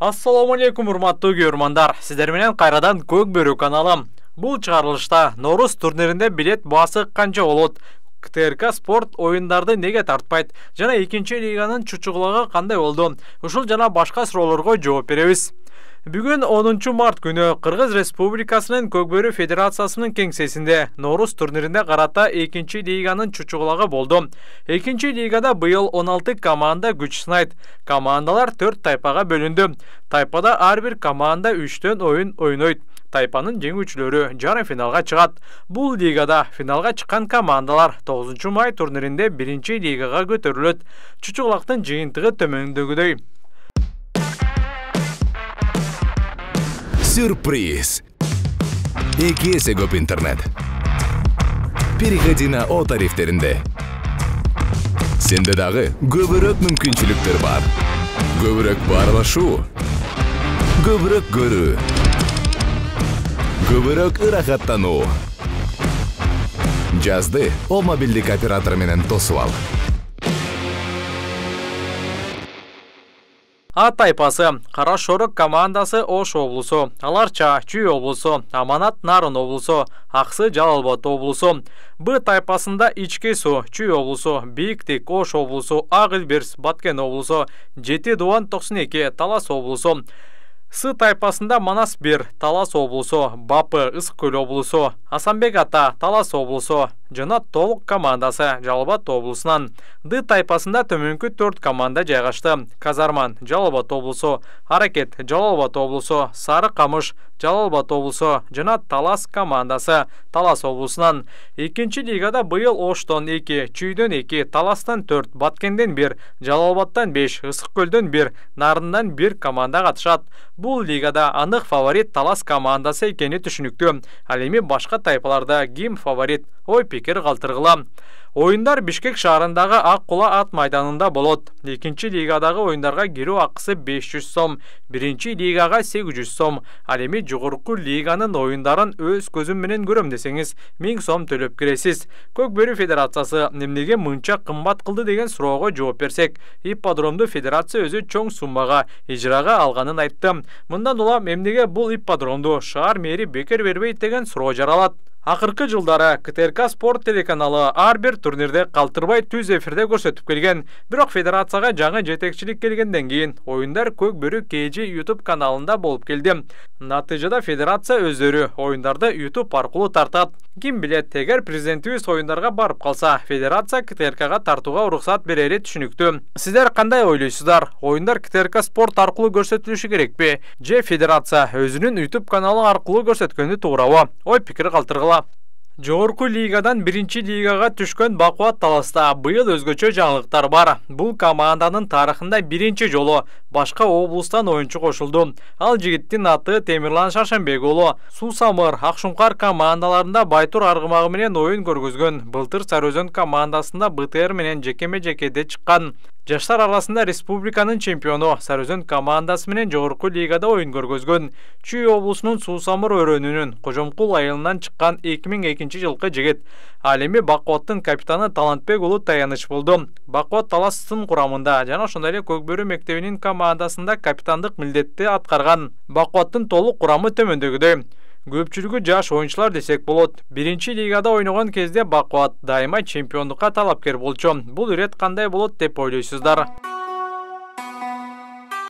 Ассаламу алейкум, урматтуу көрөрмандар. Сиздер менен кайрадан Көк Бөрү каналы. Бул чыгарылышта Норус турниринде билет баасы канча болот? КТРК спорт оюндарды неге тартпайт? Жана 2-чи лиганын чучугулагы кандай болду? Ушул жана башка суроолорго жооп беребиз. Бүгүн 10 март күнү Кыргыз Республикасынын Көк Бөрү Федерациясынын кеңсесинде Норус турниринде карата 2-чи лиганын чучугулагы болду. 2-чи лигада быйыл 16 команда күч сынайт. Командалар 4 тайпага бөлүндү. Тайпада ар бир команда 3төн оюн ойнойт. Тайпанын жеңүүчүлөрү жарым финалга чыгат. Бул лигада финалга чыккан командалар 9 май турниринде 1-чи лигага көтөрүлөт. Чучугулактын жыйынтыгы төмөндөгүдөй. Сюрприз! 2 есе көп интернет. Переходи на О тарифтеринде. Сенде дагы көбүрөөк мүмкүнчүлүктөр бар. Көбүрөөк баарлашуу. Көбүрөөк көрүү. Көбүрөөк ырахаттануу. Жазды О мобилдик оператор менен тосуп ал. А тайпасы Кара Шорок командасы Ош облусу, Аларча Чүй облусу, Аманат Нарын облусу, Аксы Жалал Абад облусу. Б тайпасында Ички Суу Чүй облусу, Бийиктик Ош облусу, Ак Илбирс Баткен облусу, Жети Дуан 92 Талас облусу. С тайпасында Манас 1 Талас облусу, Бапы Ысык Көл облусу, Асанбек Ата Талас облусу, жана толук командасы Жалал Абад облусунан. Д тайпасында төмөнкү 4 команда жайгашты. Казарман Жалал Абад облусу, Аракет Жалал Абад облусу, Сары Камыш Жалал Абад облусу жана Талас командасы Талас облусунан. 2-чи лигада быйыл Оштон 2, Чүйдөн 2, Таластан 4, Баткенден 1, Жалал Абадтан 5, Ысык Көлдөн 1, Нарындан 1 команда катышат. Бул лигада анык фаворит Талас командасы экени түшүнүктүү. Ал эми башка тайпаларда ким фаворит? Ой пикир калтыргыла. Оюндар Бишкек шаарындагы Ак Кула ат майданында болот. 2-чи лигадагы оюндарга кирүү акысы 500 сом, 1-чи лигага 800 сом. Ал эми жогорку лиганын оюндарын өз көзүм менен көрөм десеңиз 1000 сом төлөп киресиз. Көк Бөрү Федерациясы эмнеге мынча кымбат кылды деген суроого жооп берсек, ипподромду федерация өзү чоң суммага ижрага алганын айтты. Мындан улам эмнеге бул ипподромду шаар мэри бекер бербейт деген суроо жаралат. Акыркы жылдары КТРК спорт телеканалы ар бир турнирде калтырбай түз эфирде көрсөтүп келген. Бирок федерацияга жаңы жетекчилик келгенден кийин оюндар Көк Бөрү KG YouTube каналында болуп келди. Натыйжада федерация өздөрү оюндарды YouTube аркылуу тартат. Ким билет, эгер президентибиз оюндарга барып калса, федерация КТРКга тартууга уруксат берери түшүнүктүү. Сиздер кандай ойлойсуздар? Оюндар КТРК спорт аркылуу көрсөтүлүшү керекпи? Же федерация өзүнүн YouTube каналы аркылуу көрсөткөнү туурабы? Ой пикир калтыргыла. Жогорку лигадан 1-чи лигага түшкөн Бакуат Таласта быйыл өзгөчө жаңылыктар бар. Бул команданын тарыхында 1-чи жолу башка облустан оюнчу кошулду. Ал жигиттин аты Темирлан Шаршенбек уулу. Суусамыр, Акшумкар командаларында Байтур Аргымагы менен оюн көргөзгөн. Былтыр Сарыөзөн командасында БТР менен жекеме-жекеде чыккан. Жаштар арасында республиканын чемпиону Сарыөзөн командасы менен жогорку лигада оюн көргөзгөн. Чүй облусунун Суусамыр өрөөнүнүн Кожомкул айылынан чыккан 2002 жылкы жигит. Ал эми Бакуаттын капитаны Талантбек уулу Таяныч болду. Бакуат Таластын курамында жана ошондой эле Көк Бөрү мектебинин командасында капитандык милдетти аткарган. Бакуаттын толук курамы төмөндөгүдөй. Көпчүлүгү жаш оюнчулар десек болот. 1-чи лигада ойногон кезде Бакуат дайыма чемпиондукка талапкер болчу. Бул ирет кандай болот деп ойлойсуздар?